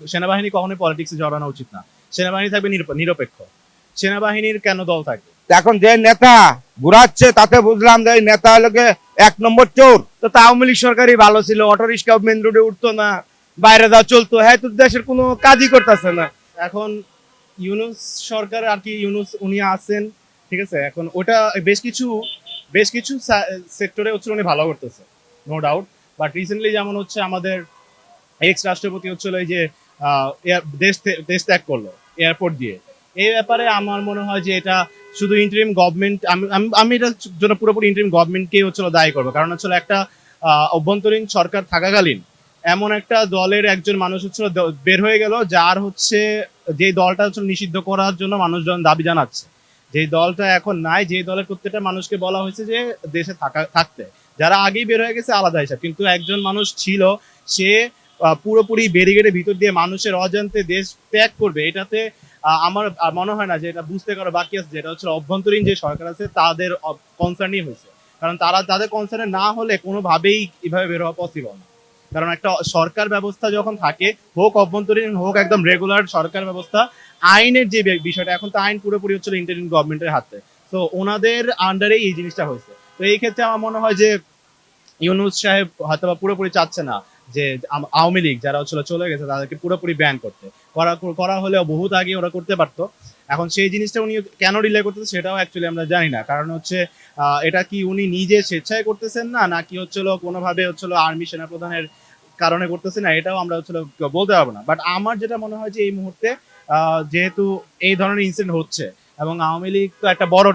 সেনাবাহিনী কখনোই পলিটিক্সে জড়ানো উচিত না। সেনাবাহিনী থাকবে নিরপেক্ষ। সেনাবাহিনীর কেন দল থাকে? এখন যে নেতা ঘুরাচ্ছে তাতে বুঝলাম যে এই নেতা হলো গিয়ে 1 নম্বর চোর। তো আওয়ামী লীগ সরকারই ভালো ছিল, অটো রিক্সা মেন রোডে উঠতো না, বাইরে যা চলতো, হ্যাঁ তো দেশের কোনো কাজই করতেছে না। এখন ইউনূস সরকার আর কি, ইউনূস উনি আছেন, ঠিক আছে। এখন ওটা বেশ কিছু সেক্টরে হচ্ছে উনি ভালো করতেছে, নো ডাউট। বাট রিসেন্টলি যেমন হচ্ছে আমাদের এক্স রাষ্ট্রপতি হচ্ছিল এই যে দেশ ত্যাগ করলো এয়ারপোর্ট দিয়ে। এই ব্যাপারে আমার মনে হয় যে এটা শুধু ইন্টারিম গভর্নমেন্ট, আমি এটার জন্য পুরোপুরি ইন্টারিম গভর্নমেন্টকেই হচ্ছিল দায়ী করবো। কারণ হচ্ছিল একটা অভ্যন্তরীণ সরকার থাকাকালীন এমন একটা দলের একজন মানুষ হচ্ছিল বের হয়ে গেল, যার হচ্ছে যে দলটা হচ্ছে নিষিদ্ধ করার জন্য মানুষজন দাবি জানাচ্ছে। যে দলটা এখন নাই, যে দলের প্রত্যেকটা মানুষকে বলা হয়েছে যে দেশে থাকতে, যারা আগেই বের হয়ে গেছে আলাদা হিসাব, কিন্তু একজন মানুষ ছিল, সে পুরোপুরি ব্যারিকেডের ভিতর দিয়ে মানুষের অজান্তে দেশ ত্যাগ করবে। এটাতে আমার মনে হয় না যে এটা বুঝতে কারো বাকি আছে, যেটা হচ্ছে অভ্যন্তরীণ যে সরকার আছে তাদের কনসার্নই হয়েছে। কারণ তাদের কনসার্নে না হলে কোনোভাবেই এভাবে বের হওয়া পসিবল না। কারণ একটা সরকার ব্যবস্থা যখন থাকে, হোক অভ্যন্তরীণ হোক একদম রেগুলার সরকার ব্যবস্থা, আইনের যে বিষয়টা, এখন তো আইন পুরোপুরি হচ্ছিল ইন্টারিম গভর্নমেন্টের হাতে। তো ওনাদের আন্ডারেই এই জিনিসটা হয়েছে। তো এই ক্ষেত্রে আমার মনে হয় যে ইউনূস সাহেব হয়তো বা পুরোপুরি চাচ্ছে না যে আওয়ামী লীগ যারা হচ্ছিল চলে গেছে তাদেরকে পুরোপুরি ব্যান করতে। করা হলেও বহুত আগে ওরা করতে পারতো। এখন সেই জিনিসটা উনি কেন রিলে করতেছে সেটাও অ্যাকচুয়ালি আমরা জানি না। কারণ হচ্ছে এটা কি উনি নিজে স্বেচ্ছায় করতেছেন না, নাকি হচ্ছিল কোনোভাবে হচ্ছিল আর্মি সেনাপ্রধানের কারণে করতেছে না, এটাও আমরা হচ্ছিল বলতে পারবো না। বাট আমার যেটা মনে হয় যে এই মুহূর্তে যেহেতু এই ধরনের ইনসিডেন্ট হচ্ছে, এবং আওয়ামী লীগ তো একটা বড়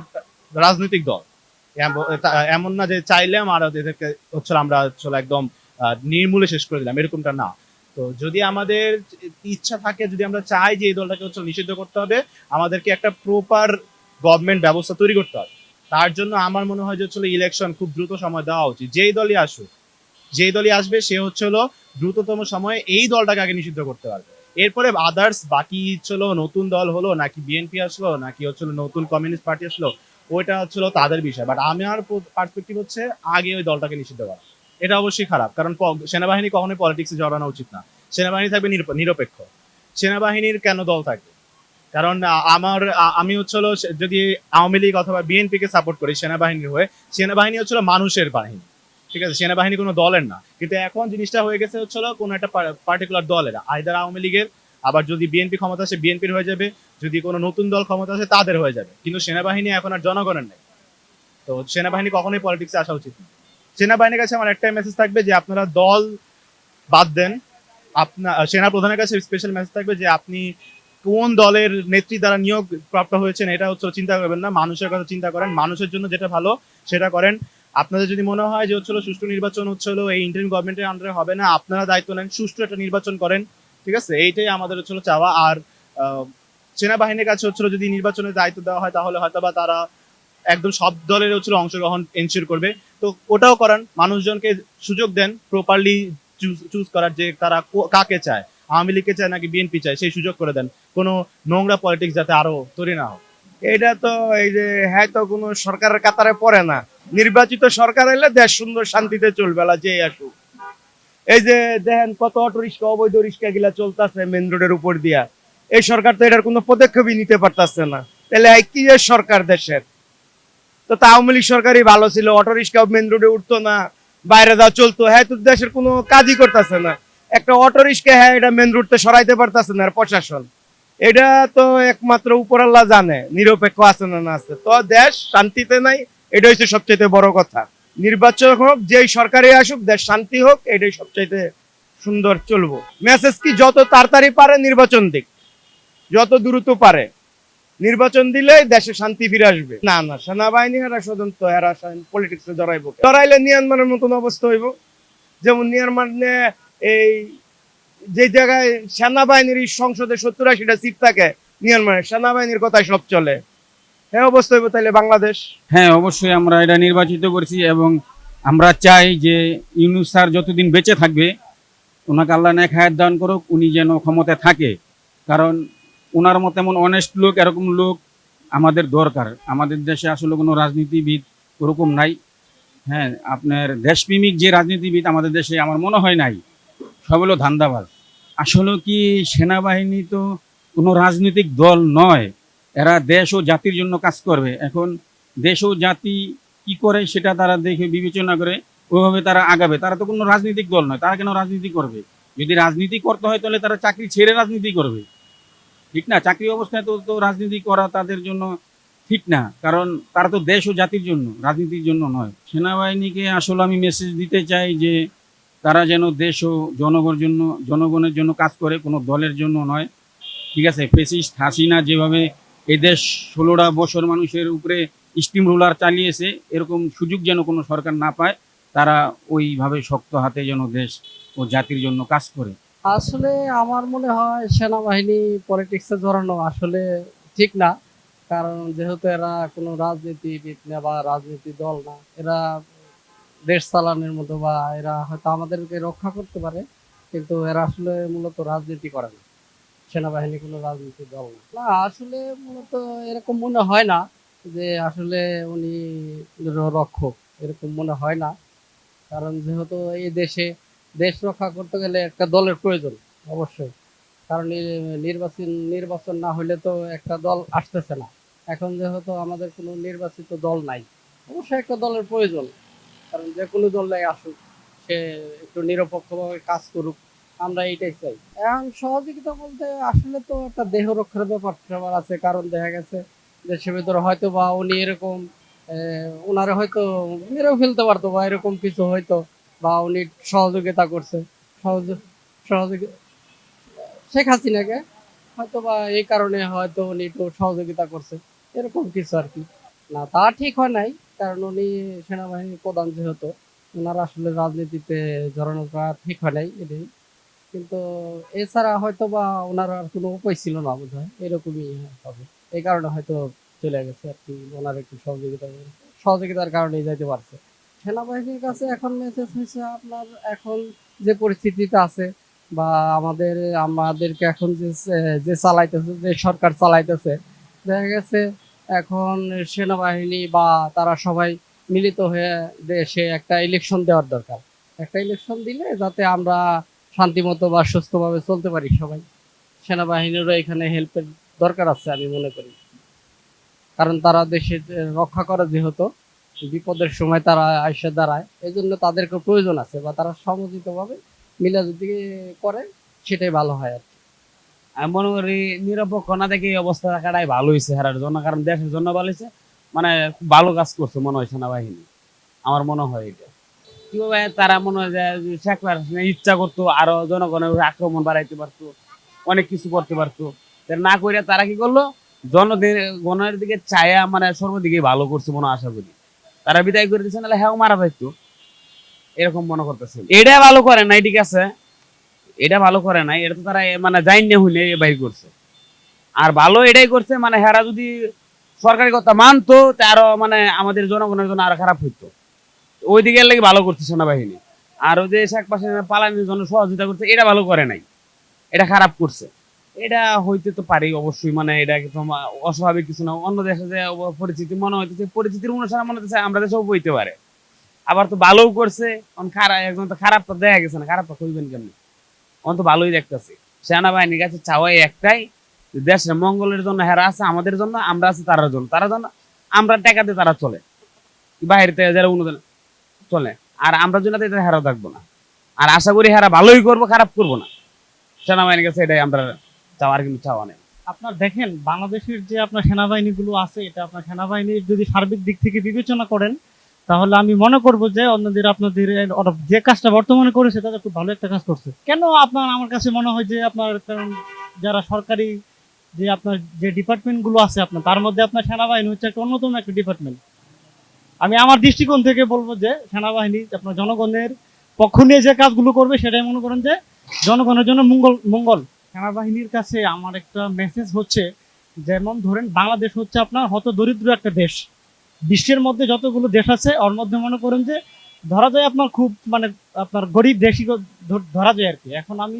রাজনৈতিক দল, এমন না যে চাইলাম আর এদেরকে হচ্ছে আমরা হচ্ছে একদম নির্মূলে শেষ করে দিলাম, এরকমটা না। তো যদি আমাদের ইচ্ছা থাকে, যদি আমরা চাই যে এই দলটাকে হচ্ছে নিষিদ্ধ করতে হবে, আমাদেরকে একটা প্রপার গভর্নমেন্ট ব্যবস্থা তৈরি করতে হবে। তার জন্য আমার মনে হয় যে হচ্ছে ইলেকশন খুব দ্রুত সময় দেওয়া উচিত। যেই দলই আসবে সে হচ্ছে দ্রুততম সময়ে এই দলটাকে আগে নিষিদ্ধ করতে পারবে। এরপরে আদার্স বাকি ছিল নতুন দল হলো নাকি বিএনপি আসলো নাকি হচ্ছিল নতুন কমিউনিস্ট পার্টি আসলো, ওইটা হচ্ছিল তাদের বিষয়। বাট আমার পার্সপেক্টিভ হচ্ছে আগে ওই দলটাকে নিষিদ্ধ করা। এটা অবশ্যই খারাপ, কারণ সেনাবাহিনী কখনোই পলিটিক্সে জড়ানো উচিত না। সেনাবাহিনী থাকবে নিরপেক্ষ। সেনাবাহিনীর কেন দল থাকবে? কারণ আমি হচ্ছিল যদি আওয়ামী লীগ অথবা বিএনপি কে সাপোর্ট করি সেনাবাহিনীর হয়ে, সেনাবাহিনী হচ্ছিল মানুষের বাহিনী, ঠিক আছে। সেনাবাহিনী কোনো দলের না। কিন্তু এখন জিনিসটা হয়ে গেছে হচ্ছিল কোনো একটা পার্টিকুলার দলের, আইদার আওয়ামী লীগের, আবার যদি বিএনপি ক্ষমতা আসে বিএনপির হয়ে যাবে, যদি কোনো নতুন দল ক্ষমতা আসে তাদের হয়ে যাবে। কিন্তু সেনাবাহিনী এখন আর জনগণের নেই। তো সেনাবাহিনী কখনোই পলিটিক্সে আসা উচিত না। সেনাবাহিনীর কাছে আমার একটাই মেসেজ থাকবে যে আপনারা দল বাদ দেন। আপনার সেনা প্রধানের কাছে স্পেশাল মেসেজ থাকবে যে আপনি কোন দলের নেত্রী দ্বারা নিয়োগ প্রাপ্ত হয়েছেন এটা হচ্ছে চিন্তা করবেন না, মানুষের কথা চিন্তা করেন, মানুষের জন্য যেটা ভালো সেটা করেন। আপনাদের যদি মনে হয় যে হচ্ছিল সুষ্ঠু নির্বাচন হচ্ছিল এই ইন্টারিম গভর্নমেন্টের আন্ডারে হবে না, আপনারা দায়িত্ব নেন, সুষ্ঠু একটা নির্বাচন করেন, ঠিক আছে। এইটাই আমাদের হচ্ছিল চাওয়া। আর সেনাবাহিনীর কাছে হচ্ছিল যদি নির্বাচনের দায়িত্ব দেওয়া হয় তাহলে হয়তো বা তারা একদম সব দলের হচ্ছিল অংশগ্রহণ এনশিওর করবে। তো ওটাও করান, মানুষজনকে সুযোগ দেন প্রপারলি চুজ করার যে তারা কাকে চায়, আওয়ামী লীগকে চায় নাকি বিএনপি চায়, সেই সুযোগ করে দেন। কোনো নোংরা পলিটিক্স যাতে আরো তৈরি না হোক। এটা তো এই যে হ্যাঁ তো কোনো সরকারের কাতারে পড়ে না। নির্বাচিত সরকার এলে দেশ সুন্দর শান্তিতে চলবে, যে আসুক। এই যে দেখেন কত অটো রিক্সা, অবৈধ রিক্সা গুলা চলতেছে মেন রোডের উপর দিয়া, এই সরকার তো এটার কোনো পদক্ষেপই নিতে পারতেছে না। তাহলে কি সরকার দেশের? তো আওয়ামী লীগ সরকারই ভালো ছিল, অটো রিক্সা মেন রোডে উঠতো না, বাইরে যা চলতো, হ্যাঁ তো দেশের কোনো কাজই করতেছে না। একটা অটো রিক্সা হ্যাঁ এটা মেন রোডতে সরাইতে পারতেছে না আর প্রশাসন। এটা তো একমাত্র উপরাল্লাহ জানে নিরপেক্ষ আছে না না আছে। তো দেশ শান্তিতে নাই, এটা হচ্ছে সবচেয়ে বড় কথা। নির্বাচন হোক, যেই সরকারে আসুক, দেশ শান্তি হোক, এটাই সবচাইতে সুন্দর চলবো। মেসেজ কি যত তাড়াতাড়ি পারে নির্বাচন দিক, যত দ্রুত পারে নির্বাচন দিলে দেশে শান্তি ফিরে আসবে। না না, সেনাবাহিনী এরা স্বতন্ত্র, এরা পলিটিক্সে জড়াইব, জড়াইলে মিয়ানমারের মতন অবস্থা হইব। যেমন মিয়ানমারে এই যে জায়গায় সেনাবাহিনীর সংসদে 70-80টা সিট থাকে, মিয়ানমারের সেনাবাহিনীর কথাই সব চলে। হ্যাঁ অবস্থা হইব তাইলে বাংলাদেশ। হ্যাঁ অবশ্যই আমরা এটা নির্বাচিত করেছি এবং আমরা চাই যে ইউনূস স্যার যতদিন বেঁচে থাকবে ওনাকে আল্লাহ নেক হায়াত দান করুক, উনি যেন ক্ষমতায় থাকে। কারণ ওনার মতো এমন অনেস্ট লোক, এরকম লোক আমাদের দরকার। আমাদের দেশে আসলে কোনো রাজনীতিবিদ ওরকম নাই। হ্যাঁ, আপনার দেশপ্রেমিক যে রাজনীতিবিদ আমাদের দেশে আমার মনে হয় নাই, সব হলো ধান্দাবাজ। আসলে কি সেনাবাহিনী তো কোনো রাজনৈতিক দল নয়, এরা দেশ ও জাতির জন্য কাজ করবে। এখন দেশ ও জাতি কি করে সেটা তারা দেখে বিবেচনা করে ওইভাবে তারা আগাবে। তারা তো কোনো রাজনৈতিক দল নয়, তারা কেন রাজনীতি করবে? যদি রাজনীতি করতে হয় তাহলে তারা চাকরি ছেড়ে রাজনীতি করবে, ঠিক না? চাকরি অবস্থায় তো তো রাজনীতি করা তাদের জন্য ঠিক না, কারণ তারা তো দেশ ও জাতির জন্য, রাজনীতির জন্য নয়। সেনাবাহিনীকে আসলে আমি মেসেজ দিতে চাই যে তারা যেন দেশ ও জনগণের জন্য কাজ করে, কোনো দলের জন্য নয়। ঠিক আছে, ফেসিস্ট হাসিনা যেভাবে এই দেশ 16টা বছর মানুষের উপরে স্টিম রুলার চালিয়েছে, এরকম সুযোগ যেন কোনো সরকার না পায়। তারা ওইভাবে শক্ত হাতে যেন দেশ ও জাতির জন্য কাজ করে। আসলে আমার মনে হয় সেনাবাহিনী পলিটিক্সে জড়ানো আসলে ঠিক না। কারণ যেহেতু এরা কোনো রাজনীতিবিদ না বা রাজনীতি দল না, এরা দেশ চালানোর মতো বা এরা হয়তো আমাদেরকে রক্ষা করতে পারে, কিন্তু এরা আসলে মূলত রাজনীতি করে না। সেনাবাহিনী কোনো রাজনীতি দল না। না আসলে মূলত এরকম মনে হয় না যে আসলে উনি রক্ষক, এরকম মনে হয় না। কারণ যেহেতু এই দেশে দেশ রক্ষা করতে গেলে একটা দলের প্রয়োজন অবশ্যই। কারণ নির্বাচন না হলে তো একটা দল আসতেছে না। এখন যেহেতু আমাদের কোনো নির্বাচিত দল নাই, অবশ্যই একটা দলের প্রয়োজন। কারণ যে কোনো দলে আসুক, সে একটু নিরপেক্ষভাবে কাজ করুক, আমরা এইটাই চাই। এখন সহযোগিতা বলতে আসলে তো একটা দেহ রক্ষার ব্যাপার আছে। কারণ দেখা গেছে দেশের ভিতরে হয়তো বা উনি এরকম ওনারা হয়তো মেরেও ফেলতে পারতো বা এরকম কিছু হয়তো, বা উনি সহযোগিতা করছে, সহযোগী শেখ হাসিনাকে হয়তো বা এই কারণে হয়তো উনি একটু সহযোগিতা করছে, এরকম কিছু আর কি। না তা ঠিক হয় নাই, কারণ উনি সেনাবাহিনীর প্রধান যেহেতু, ওনার আসলে রাজনীতিতে জড়ানো করা ঠিক হয় নাই এটাই। কিন্তু এছাড়া হয়তো বা ওনার আর কোনো উপায় ছিল না, বোধ হয় এরকমই হবে। এই কারণে হয়তো চলে গেছে আর কি, ওনার একটু সহযোগিতার কারণেই যাইতে পারছে। সেনাবাহিনীর কাছে এখন মেসেজ হয়েছে আপনার, এখন যে পরিস্থিতিতে আছে বা আমাদেরকে এখন যে চালাইতেছে, যে সরকার চালাইতেছে, দেখা গেছে এখন সেনাবাহিনী বা তারা সবাই মিলিত হয়ে দেশে একটা ইলেকশন দেওয়ার দরকার। একটা ইলেকশন দিলে যাতে আমরা শান্তিমতো বা সুস্থভাবে চলতে পারি সবাই। সেনাবাহিনীরও এখানে হেল্পের দরকার আছে আমি মনে করি। কারণ তারা দেশের রক্ষা করে যেহেতু, বিপদের সময় তারা আইসা দাঁড়ায়, এই জন্য তাদেরকে প্রয়োজন আছে, বা তারা সমন্বিতভাবে মিলে যদি করে সেটাই ভালো হয় আর কি। আমি মনে করি নিরপেক্ষ না দেখে এই অবস্থা রাখাটাই ভালো হয়েছে হেরার জন্য, কারণ দেশের জন্য ভালো হয়েছে। মানে খুব ভালো কাজ করছে মনে হয় সেনাবাহিনী, আমার মনে হয় এটা। কিভাবে তারা মনে হয় যে শেখ হাসিনা ইচ্ছা করতো আরো জনগণের উপরে আক্রমণ বাড়াইতে পারতো, অনেক কিছু করতে পারতো। তা না করে তারা কি করলো, জনগণের দিকে ছায়া মানে সর্বদিকে ভালো করছে মনে হয়, আশা করি। তারা বিদায় করে দিচ্ছে, নাহলে হ্যাঁ মারা যাইতো, এরকম মনে করতেছে। এটা ভালো করে নাই, ঠিক আছে, এটা ভালো করে নাই, এটা তো তারা মানে জাইনে হইলে বাইর করছে। আর ভালো এটাই করছে, মানে হেরা যদি সরকারি কথা মানতো তা আরো মানে আমাদের জনগণের জন্য আরো খারাপ হইতো। ওই দিকে লাগে ভালো করছে সেনাবাহিনী। আর ওই যে শেখ হাসিনা পালানোর জন্য সহযোগিতা করছে, এটা ভালো করে নাই, এটা খারাপ করছে। এটা হইতে তো পারি অবশ্যই, মানে এটা একদম অস্বাভাবিক কিছু না। অন্য দেশে যে পরিস্থিতি মনে হইতেছে, পরিস্থিতির অনুসারে মনে হচ্ছে আমরা দেশেও হইতে পারে। আবার তো ভালোও করছে, খারাপ একজন তো খারাপ তো দেখা গেছে না, খারাপটা কইবেন কেমনি? অন্ত ভালোই দেখতেছি। সেনাবাহিনীর কাছে চাওয়াই একটাই, দেশের মঙ্গলের জন্য হেরা আছে, আমাদের জন্য, আমরা আছি তার জন্য, তারা জন্য আমরা টাকাতে তারা চলে, বাইরে থেকে যারা অনুদান চলে। আর আমরা জন্য হেরাও থাকবো না। আর আশা করি হেরা ভালোই করবো, খারাপ করবো না। সেনাবাহিনীর কাছে এটাই আমরা চাওয়ার, কিন্তু চাওয়া নেই। আপনার দেখেন বাংলাদেশের যে আপনার সেনাবাহিনীগুলো আছে, এটা আপনার সেনাবাহিনীর যদি সার্বিক দিক থেকে বিবেচনা করেন, তাহলে আমি মনে করব যে অন্যদের আপনাদের ওরা যে কাজটা বর্তমানে করেছে তাদের খুব ভালো একটা কাজ করছে। কেন আপনার আমার কাছে মনে হয় যে আপনার, কারণ যারা সরকারি যে আপনার যে ডিপার্টমেন্ট গুলো আছে আপনার, তার মধ্যে আপনার সেনাবাহিনী হচ্ছে একটা অন্যতম একটা ডিপার্টমেন্ট। আমি আমার দৃষ্টিকোণ থেকে বলবো যে সেনাবাহিনী আপনার জনগণের পক্ষ নিয়ে যে কাজগুলো করবে সেটাই মনে করেন যে জনগণের জন্য মঙ্গল মঙ্গল। সেনাবাহিনীর কাছে আমার একটা মেসেজ হচ্ছে, যেমন ধরেন বাংলাদেশ হচ্ছে আপনার হত দরিদ্র একটা দেশ। বিশ্বের মধ্যে যতগুলো দেশ আছে ওর মধ্যে মনে করেন যে ধরা যায় আপনার খুব মানে আপনার গরিব দেশই ধরা যায় আর কি। এখন আমি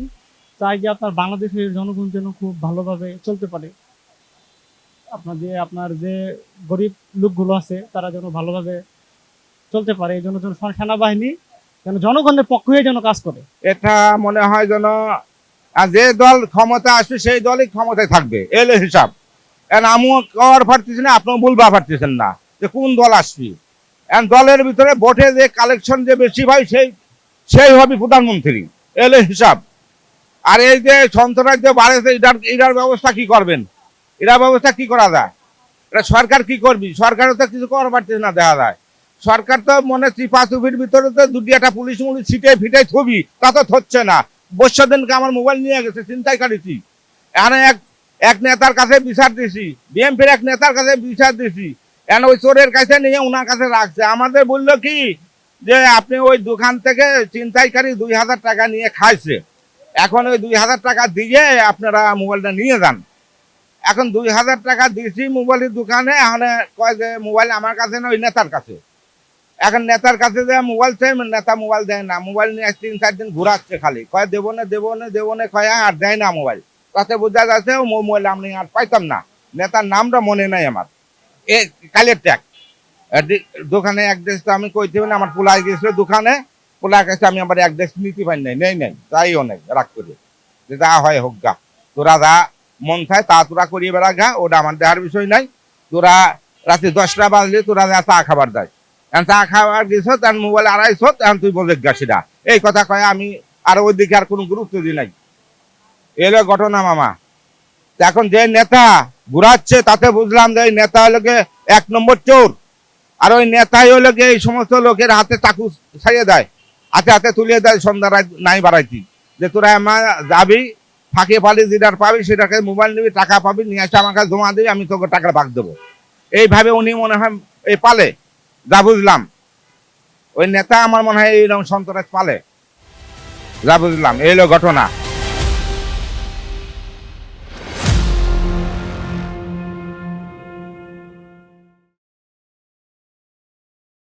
চাই যে আপনার বাংলাদেশের জনগণ যেন খুব ভালোভাবে চলতে পারে, আপনার যে গরিব লোকগুলো আছে তারা যেন ভালোভাবে চলতে পারে, এই জন্য সেনাবাহিনী যেন জনগণের পক্ষে যেন কাজ করে। এটা মনে হয় যেন আর যে দল ক্ষমতা আসবে সেই দলই ক্ষমতায় থাকবে এলো হিসাব। এখন আমিও কওয়ার পারতেছি না, আপনিও বলবা পারতেছেন না যে কোন দল আসবে। এখন দলের ভিতরে ভোটে যে কালেকশন যে বেশি হয় সেই হবে প্রধানমন্ত্রী, এলো হিসাব। আর এই যে সন্ত্রাস যে বাড়েছে, এটার ব্যবস্থা কি করবেন? এটার ব্যবস্থা কি করা যায়? এটা সরকার কি করবি? সরকারও তো কিছু করার পারতেছে না, দেখা যায়। সরকার তো মনে চিপা চুপির ভিতরে তো দুটি একটা পুলিশ মুলিশ ছিটে ফিটে থবি, তা তো হচ্ছে না। বর্ষা দিনকে আমার মোবাইল নিয়ে গেছে, চিন্তাই করেছি। এখানে এক নেতার কাছে বিচার দিছি, বিএমপির এক নেতার কাছে বিচার দিছি, এখন ওই চোরের কাছে নিয়ে ওনার কাছে রাখছে। আমাদের বললো কি যে আপনি ওই দোকান থেকে ছিনতাইকারী 2000 টাকা নিয়ে খাইছে, এখন ওই 2000 টাকা দিয়ে আপনারা মোবাইলটা নিয়ে যান। এখন 2000 টাকা দিয়েছি মোবাইলের দোকানে, এখন কয় যে মোবাইল আমার কাছে না, ওই নেতার কাছে। এখন নেতার কাছে যে মোবাইল চাই, নেতা মোবাইল দেয় না। মোবাইল নিয়ে 3-4 দিন ঘুরাচ্ছে, খালি কয় দেবো না কয় আর দেয় না মোবাইল। তাতে বোঝা যাচ্ছে ও মোবাইল আমি আর পাইতাম না। নেতার নামটা মনে নাই আমার। এ কালের ট্যাগ দোকানে অ্যাড্রেস তো আমি কইতে না, আমার পোলাই গেছিল দোকানে, পোলার কাছে আমি আবার অ্যাড্রেস নিতে পারি নাই, তাইও নেই, রাগ করে যে যা হয় হোক গা, তোরা যা মন খায় তা তোরা করিয়ে বেড়া গা, ওটা আমার দেখার বিষয় নাই। তোরা রাতে 10টা বাজলে তোরা যা চা খাবার দেয়, এখন চা খাবার গেছ, তার মোবাইল আড়াইছ, এখন তুই বলে গা সেটা এই কথা কয়। আমি আর ওই দিকে আর কোনো গুরুত্ব দিই নাই। এলো ঘটনা মামা। এখন যে নেতা ঘুরাচ্ছে তাতে বুঝলাম যে এই নেতা হলো 1 নম্বর চোর। আর ওই নেতাই হলো এই সমস্ত লোকের হাতে চাকু ছাইয়ে দেয়, হাতে হাতে তুলে দেয়, সন্ধ্যা রাত নাই বাড়াইতি যে তোরা আমার যাবি, ফাঁকে ফালি যেটার পাবি সেটাকে মোবাইল নিবি, টাকা পাবি, নিয়ে এসে আমার কাছে জমা দিবি, আমি তোকে টাকা ভাগ দেবো। এইভাবে উনি মনে হয় এই পালে, যা বুঝলাম ওই নেতা আমার মনে হয় এইরকম সন্ত্রাস পালে, যা বুঝলাম। এই হলো ঘটনা।